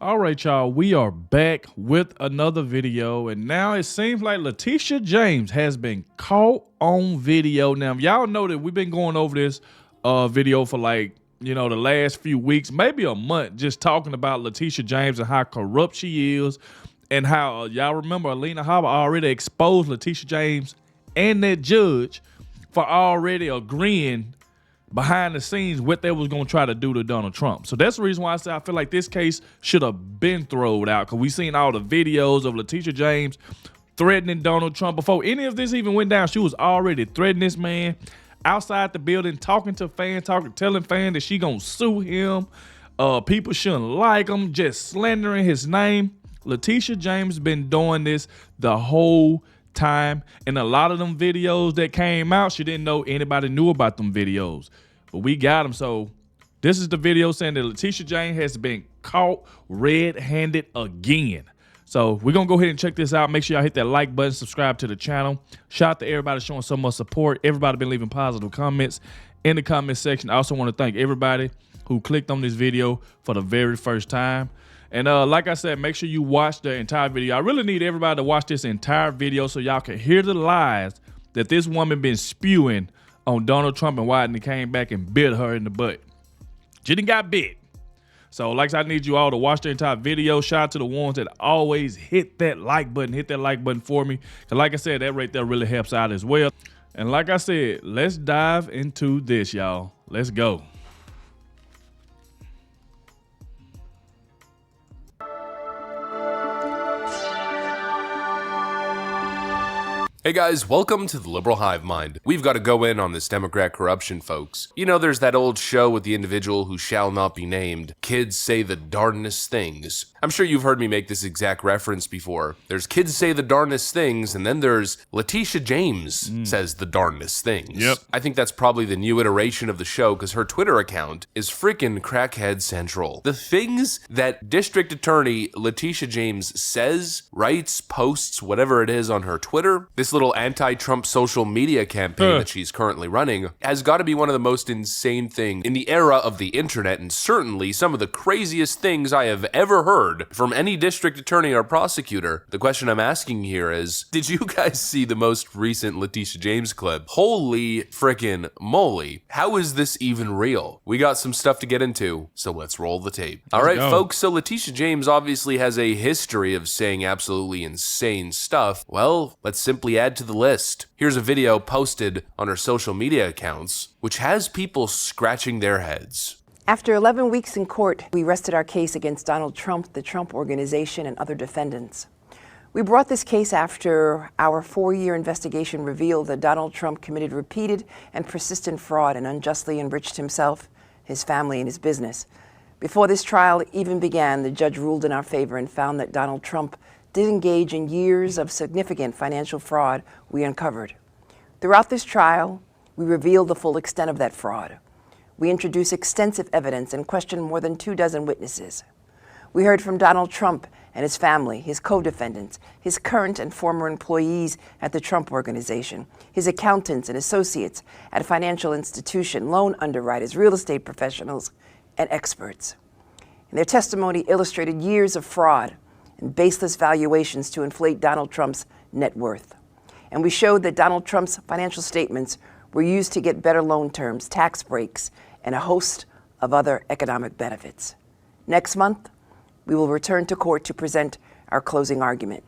All right, y'all, we are back with another video, and now it seems like Letitia James has been caught on video. Now, y'all know that we've been going over this video for the last few weeks, maybe a month, just talking about Letitia James and how corrupt she is, and how y'all remember Alina Habba already exposed Letitia James and that judge for already agreeing behind the scenes what they was going to try to do to Donald Trump. So that's the reason why I say I feel like this case should have been thrown out, because we seen all the videos of Letitia James threatening Donald Trump. Before any of this even went down, she was already threatening this man outside the building, talking to fans, telling fans that she gonna sue him. People shouldn't like him, just slandering his name. Letitia James been doing this the whole time, and a lot of them videos that came out, she didn't know anybody knew about them videos, but we got them. So this is the video saying that Letitia James has been caught red-handed again. So we're gonna go ahead and check this out. Make sure y'all hit that like button, subscribe to the channel. Shout out to everybody showing so much support. Everybody been leaving positive comments in the comment section. I also want to thank everybody who clicked on this video for the very first time. And like I said, make sure you watch the entire video. I really need everybody to watch this entire video so y'all can hear the lies that this woman been spewing on Donald Trump and why he came back and bit her in the butt. She done got bit. So like I need you all to watch the entire video. Shout out to the ones that always hit that like button. Hit that like button for me. Because like I said, that right there really helps out as well. And like I said, let's dive into this, y'all. Let's go. Hey guys, welcome to the Liberal Hive Mind. We've got to go in on this Democrat corruption, folks. You know, there's that old show with the individual who shall not be named. Kids say the darndest things. I'm sure you've heard me make this exact reference before. There's kids say the darndest things, and then there's Letitia James says the darndest things. Yep. I think that's probably the new iteration of the show, because her Twitter account is freaking crackhead central. The things that District Attorney Letitia James says, writes, posts, whatever it is on her Twitter, this little anti-Trump social media campaign that she's currently running, has got to be one of the most insane things in the era of the internet, and certainly some of the craziest things I have ever heard from any district attorney or prosecutor. The question I'm asking here is, did you guys see the most recent Letitia James clip? Holy frickin' moly. How is this even real? We got some stuff to get into, so let's roll the tape. All right, folks, so Letitia James obviously has a history of saying absolutely insane stuff. Well, let's simply add to the list. Here's a video posted on her social media accounts, which has people scratching their heads. After 11 weeks in court, we rested our case against Donald Trump, the Trump Organization, and other defendants. We brought this case after our 4-year investigation revealed that Donald Trump committed repeated and persistent fraud and unjustly enriched himself, his family, and his business. Before this trial even began, the judge ruled in our favor and found that Donald Trump did engage in years of significant financial fraud we uncovered. Throughout this trial, we revealed the full extent of that fraud. We introduced extensive evidence and questioned more than 24 witnesses. We heard from Donald Trump and his family, his co-defendants, his current and former employees at the Trump Organization, his accountants and associates at a financial institution, loan underwriters, real estate professionals, and experts. And their testimony illustrated years of fraud and baseless valuations to inflate Donald Trump's net worth. And we showed that Donald Trump's financial statements were used to get better loan terms, tax breaks, and a host of other economic benefits. Next month, we will return to court to present our closing argument.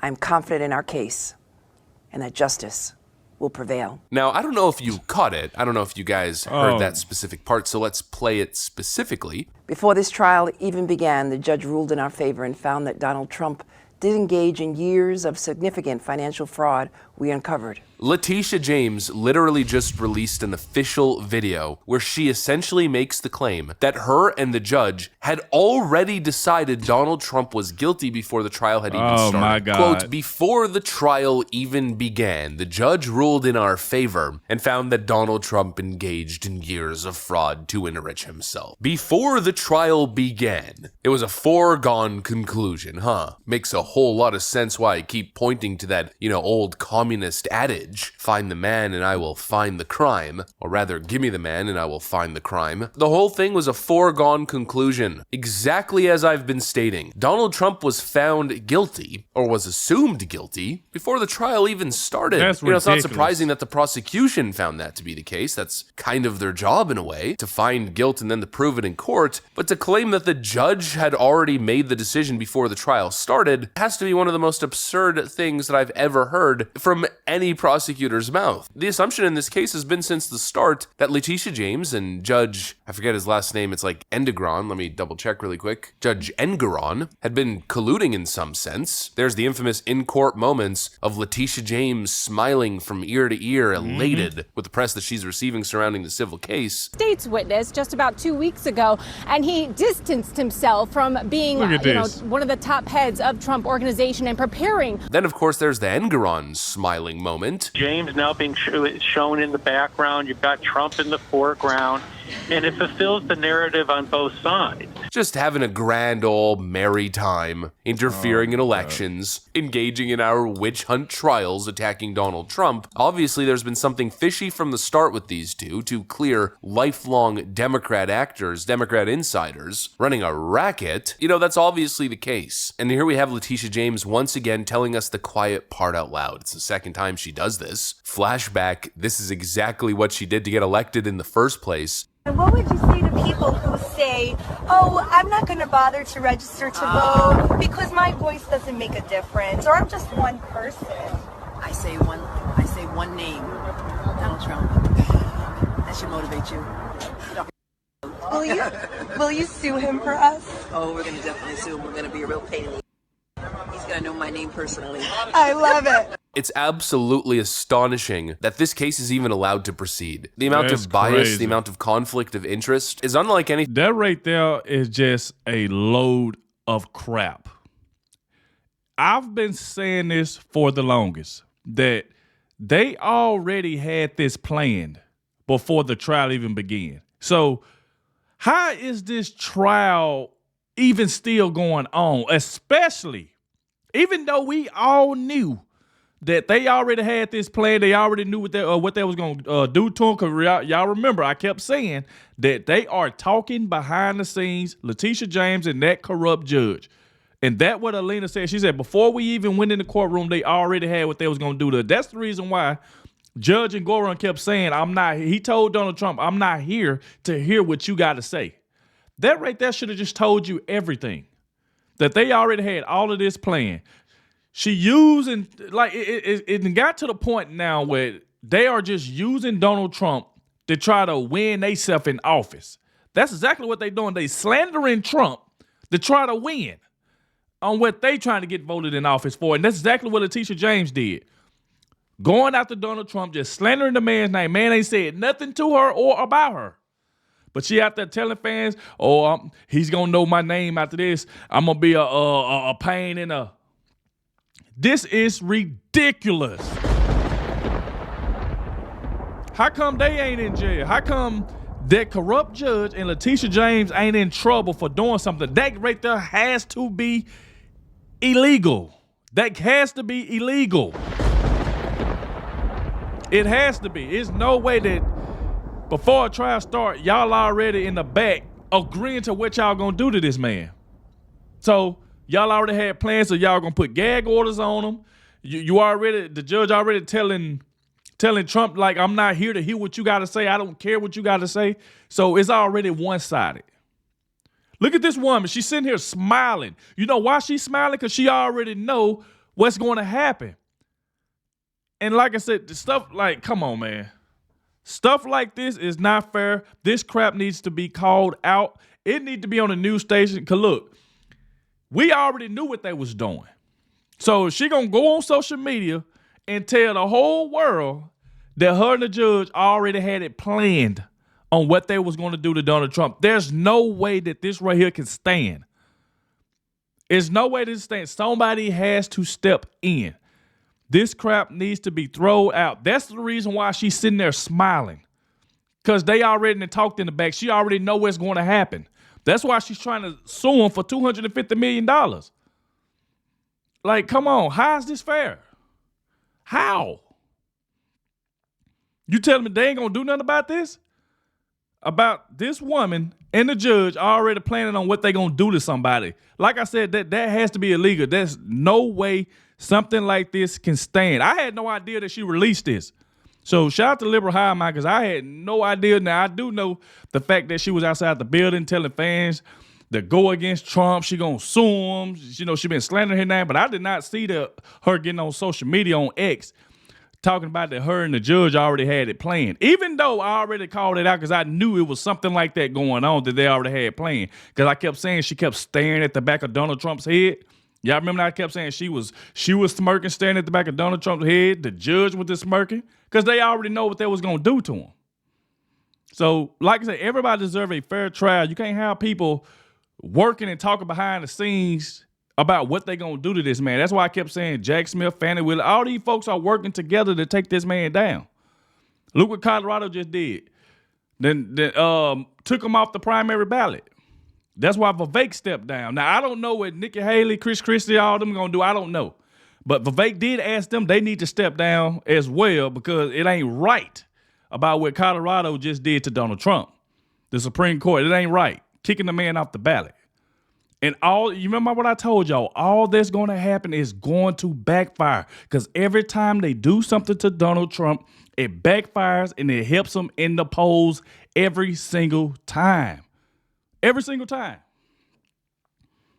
I'm confident in our case and that justice will prevail. Now, I don't know if you caught it. I don't know if you guys heard that specific part, so let's play it specifically. Before this trial even began, the judge ruled in our favor and found that Donald Trump did engage in years of significant financial fraud we uncovered. Letitia James literally just released an official video where she essentially makes the claim that her and the judge had already decided Donald Trump was guilty before the trial had even started. My God. Quote, before the trial even began, the judge ruled in our favor and found that Donald Trump engaged in years of fraud to enrich himself. Before the trial began. It was a foregone conclusion, huh? Makes a whole lot of sense why I keep pointing to that, old communist adage. adage, find the man and I will find the crime, or rather, give me the man and I will find the crime. The whole thing was a foregone conclusion, exactly as I've been stating. Donald Trump was found guilty, or was assumed guilty, before the trial even started. That's It's not ridiculous. surprising that the prosecution found that to be the case. That's kind of their job in a way, to find guilt and then to prove it in court. But to claim that the judge had already made the decision before the trial started has to be one of the most absurd things that I've ever heard from any prosecutor's mouth. The assumption in this case has been since the start that Letitia James and Judge, I forget his last name, it's like ENGORON, let me double check really quick, Judge ENGORON, had been colluding in some sense. There's the infamous in-court moments of Letitia James smiling from ear to ear, elated with the press that she's receiving surrounding the civil case. State's witness just about 2 weeks ago, and he distanced himself from being one of the top heads of Trump organization and preparing. Then, of course, there's the ENGORON smiling moment. James now being shown in the background. You've got Trump in the foreground, and it fulfills the narrative on both sides. Just having a grand old merry time, interfering in elections, engaging in our witch hunt trials, attacking Donald Trump. Obviously, there's been something fishy from the start with these two clear, lifelong Democrat actors, Democrat insiders, running a racket. That's obviously the case. And here we have Letitia James once again telling us the quiet part out loud. It's the second time she does this. Flashback, this is exactly what she did to get elected in the first place. And what would you say to people who say, oh, I'm not going to bother to register to vote because my voice doesn't make a difference, or I'm just one person? I say one name, Donald Trump. That should motivate you. Will you sue him for us? Oh, we're going to definitely sue him. We're going to be a real pain in the He's going to know my name personally. I love it. It's absolutely astonishing that this case is even allowed to proceed. The amount That's of bias, crazy. the amount of conflict of interest is unlike any. That right there is just a load of crap. I've been saying this for the longest, that they already had this planned before the trial even began. So how is this trial even still going on? Especially, even though we all knew that they already had this plan, they already knew what they was going to do to him. Because y'all remember, I kept saying that they are talking behind the scenes, Letitia James and that corrupt judge. And that's what Alina said. She said before we even went in the courtroom, they already had what they was going to do to her. That's the reason why Judge ENGORON kept saying, he told Donald Trump, I'm not here to hear what you got to say. That right there should have just told you everything. That they already had all of this planned. She using, like, it got to the point now where they are just using Donald Trump to try to win themselves in office. That's exactly what they're doing. They slandering Trump to try to win on what they trying to get voted in office for. And that's exactly what Letitia James did. Going after Donald Trump, just slandering the man's name. Man ain't said nothing to her or about her. But she out there telling fans, he's going to know my name after this. I'm going to be a pain in a... This is ridiculous. How come they ain't in jail? How come that corrupt judge and Letitia James ain't in trouble for doing something? That right there has to be illegal. That has to be illegal. It has to be. There's no way that before a trial start, y'all already in the back agreeing to what y'all gonna do to this man. So y'all already had plans, so y'all gonna put gag orders on him. The judge already telling Trump, like, I'm not here to hear what you gotta say. I don't care what you gotta say. So it's already one-sided. Look at this woman. She's sitting here smiling. You know why she's smiling? Because she already know what's going to happen. And like I said, the stuff like, come on, man. Stuff like this is not fair. This crap needs to be called out. It needs to be on a news station. Because look, we already knew what they was doing. So she going to go on social media and tell the whole world that her and the judge already had it planned on what they was going to do to Donald Trump. There's no way that this right here can stand. There's no way this stand. Somebody has to step in. This crap needs to be thrown out. That's the reason why she's sitting there smiling. Because they already talked in the back. She already know what's going to happen. That's why she's trying to sue him for $250 million. Like, come on. How is this fair? How? You telling me they ain't gonna do nothing about this? About this woman and the judge already planning on what they gonna do to somebody. Like I said, that has to be illegal. There's no way something like this can stand. I had no idea that she released this. So shout out to Liberal High Mind, because I had no idea. Now I do know the fact that she was outside the building telling fans to go against Trump. She gonna sue him. You know, she been slandering her name, but I did not see her getting on social media on X talking about that her and the judge already had it planned. Even though I already called it out because I knew it was something like that going on that they already had planned. Because I kept saying she kept staring at the back of Donald Trump's head. Y'all remember I kept saying she was smirking, staring at the back of Donald Trump's head. The judge was just smirking because they already know what they was going to do to him. So, like I said, everybody deserves a fair trial. You can't have people working and talking behind the scenes about what they going to do to this man. That's why I kept saying Jack Smith, Fannie Willis, all these folks are working together to take this man down. Look what Colorado just did. Then took him off the primary ballot. That's why Vivek stepped down. Now, I don't know what Nikki Haley, Chris Christie, all them going to do. I don't know. But Vivek did ask them they need to step down as well because it ain't right about what Colorado just did to Donald Trump. The Supreme Court, it ain't right. Kicking the man off the ballot. And you remember what I told y'all? All that's going to happen is going to backfire because every time they do something to Donald Trump, it backfires and it helps him in the polls every single time. Every single time.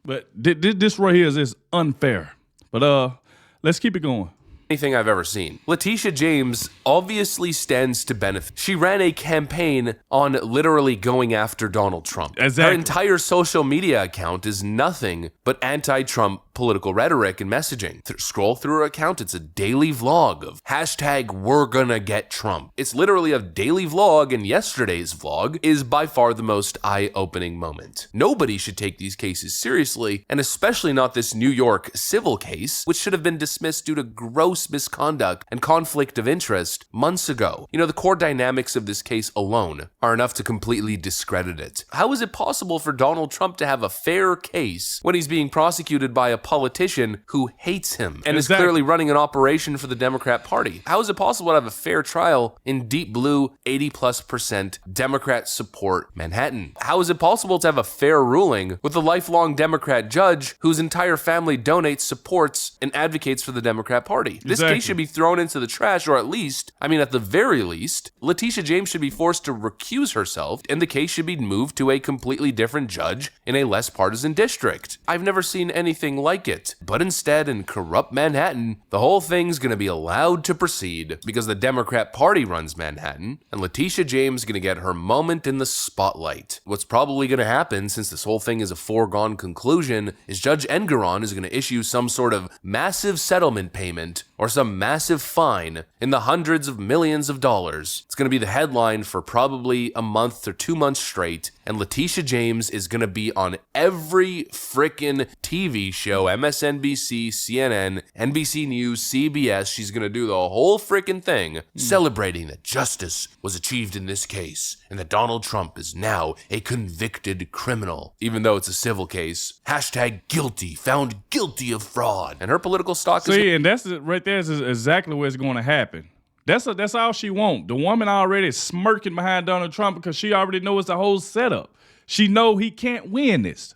But this right here is unfair. But let's keep it going. Anything I've ever seen. Letitia James obviously stands to benefit. She ran a campaign on literally going after Donald Trump. Exactly. Her entire social media account is nothing but anti-Trump political rhetoric and messaging. Scroll through her account, it's a daily vlog of hashtag we're gonna get Trump. It's literally a daily vlog, and yesterday's vlog is by far the most eye-opening moment. Nobody should take these cases seriously, and especially not this New York civil case, which should have been dismissed due to gross misconduct and conflict of interest months ago. You know, the core dynamics of this case alone are enough to completely discredit it. How is it possible for Donald Trump to have a fair case when he's being prosecuted by a politician who hates him and is clearly running an operation for the Democrat Party? How is it possible to have a fair trial in deep blue 80+% Democrat support Manhattan? How is it possible to have a fair ruling with a lifelong Democrat judge whose entire family donates, supports, and advocates for the Democrat Party? This case should be thrown into the trash, or at least, at the very least, Letitia James should be forced to recuse herself, and the case should be moved to a completely different judge in a less partisan district. I've never seen anything like it. But instead, in corrupt Manhattan, the whole thing's gonna be allowed to proceed because the Democrat Party runs Manhattan, and Letitia James is gonna get her moment in the spotlight. What's probably gonna happen, since this whole thing is a foregone conclusion, is Judge ENGORON is gonna issue some sort of massive settlement payment or some massive fine in the hundreds of millions of dollars. It's gonna be the headline for probably a month or 2 months straight, and Letitia James is gonna be on every frickin' TV show, MSNBC, CNN, NBC News, CBS. She's gonna do the whole frickin' thing, celebrating that justice was achieved in this case, and that Donald Trump is now a convicted criminal, even though it's a civil case. Hashtag guilty, found guilty of fraud. And her political stock is... See, and that's it right there is exactly what's going to happen. That's all she wants. The woman already smirking behind Donald Trump because she already knows the whole setup. She know he can't win this.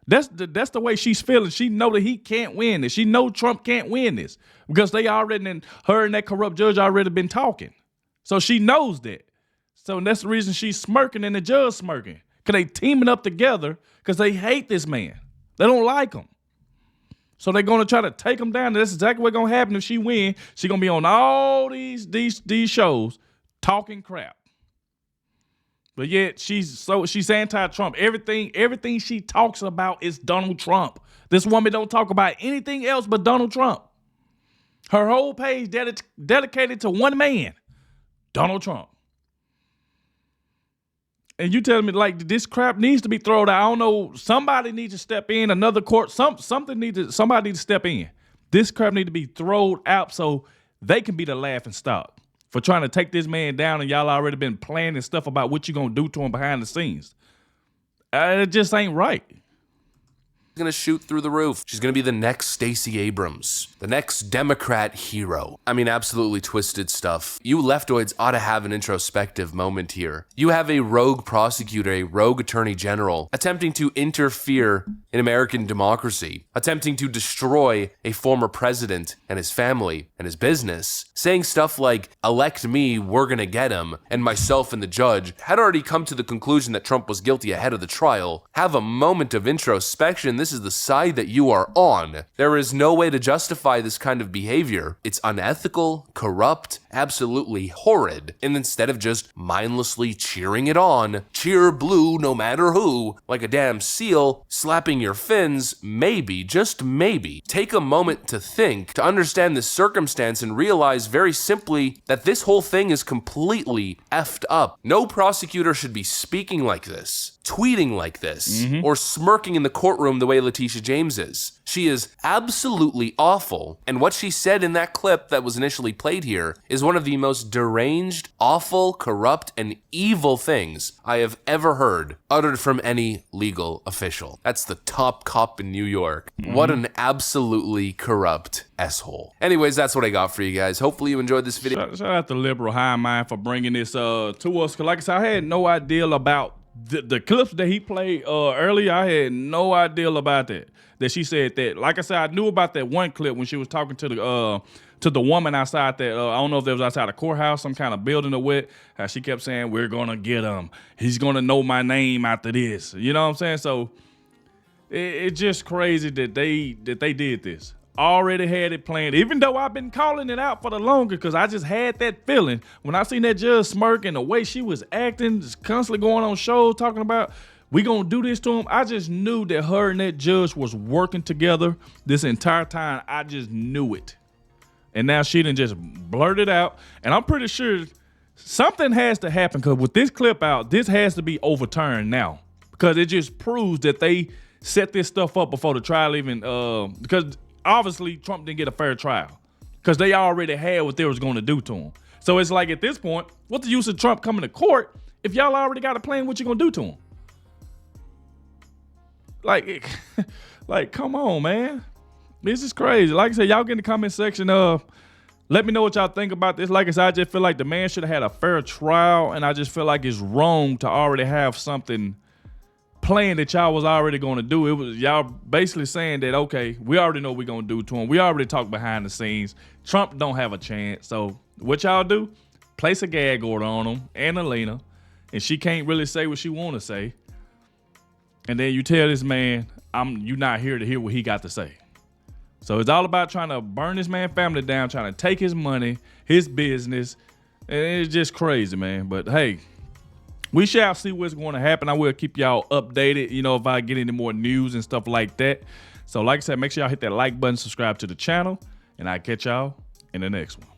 That's the way she's feeling. She know that he can't win this. She know Trump can't win this because they already, her and that corrupt judge already been talking. So she knows that. So that's the reason she's smirking and the judge smirking. Because they teaming up together because they hate this man. They don't like him. So they're going to try to take him down. That's exactly what's going to happen if she wins. She's going to be on all these shows talking crap. But yet she's anti-Trump. Everything she talks about is Donald Trump. This woman don't talk about anything else but Donald Trump. Her whole page dedicated to one man, Donald Trump. And you telling me like this crap needs to be thrown out. I don't know. Somebody needs to step in. Another court. Somebody needs to step in. This crap needs to be thrown out so they can be the laughing stock for trying to take this man down. And y'all already been planning stuff about what you gonna do to him behind the scenes. It just ain't right. gonna shoot through the roof. She's gonna be the next Stacey Abrams, the next Democrat hero. I mean, absolutely twisted stuff. You leftoids ought to have an introspective moment here. You have a rogue prosecutor, a rogue attorney general, attempting to interfere in American democracy, attempting to destroy a former president and his family and his business, saying stuff like, elect me, we're gonna get him, and myself and the judge had already come to the conclusion that Trump was guilty ahead of the trial. Have a moment of introspection. This is the side that you are on. There is no way to justify this kind of behavior. It's unethical, corrupt, absolutely horrid. And instead of just mindlessly cheering it on, cheer blue no matter who, like a damn seal, slapping your fins, maybe, just maybe, take a moment to think, to understand this circumstance and realize very simply that this whole thing is completely effed up. No prosecutor should be speaking like this, tweeting like this, or smirking in the courtroom the way Letitia James is. She is absolutely awful, and what she said in that clip that was initially played here is one of the most deranged, awful, corrupt, and evil things I have ever heard uttered from any legal official. That's the top cop in New York. What an absolutely corrupt asshole. Anyways, that's what I got for you guys. Hopefully you enjoyed this video. Shout out to Liberal High Mind for bringing this to us, because like I said, I had no idea about the clips that he played earlier. I had no idea about that she said that. Like I said, I knew about that one clip when she was talking to the woman outside that, I don't know if that was outside a courthouse, some kind of building or what, how she kept saying, we're gonna get him. He's gonna know my name after this. You know what I'm saying? So it's just crazy that they did this. Already had it planned, even though I've been calling it out for the longest, because I just had that feeling when I seen that judge smirk and the way she was acting, just constantly going on shows talking about we gonna do this to him. I just knew that her and that judge was working together this entire time. I just knew it. And now she done just blurted out, and I'm pretty sure something has to happen, because with this clip out, this has to be overturned now, because it just proves that they set this stuff up before the trial even, because obviously Trump didn't get a fair trial, because they already had what they was going to do to him. So it's like, at this point, what's the use of Trump coming to court if y'all already got a plan what you're going to do to him? Like, come on, man. This is crazy. Like I said, y'all get in the comment section. Let me know what y'all think about this. Like I said, I just feel like the man should have had a fair trial, and I just feel like it's wrong to already have something planned that y'all was already going to do. It was y'all basically saying that, okay, we already know what we're going to do to him. We already talked behind the scenes. Trump don't have a chance. So what y'all do? Place a gag order on him and Alina, and she can't really say what she want to say. And then you tell this man, you're not here to hear what he got to say. So it's all about trying to burn this man's family down, trying to take his money, his business. And it's just crazy, man. But hey, we shall see what's going to happen. I will keep y'all updated, if I get any more news and stuff like that. So like I said, make sure y'all hit that like button, subscribe to the channel, and I'll catch y'all in the next one.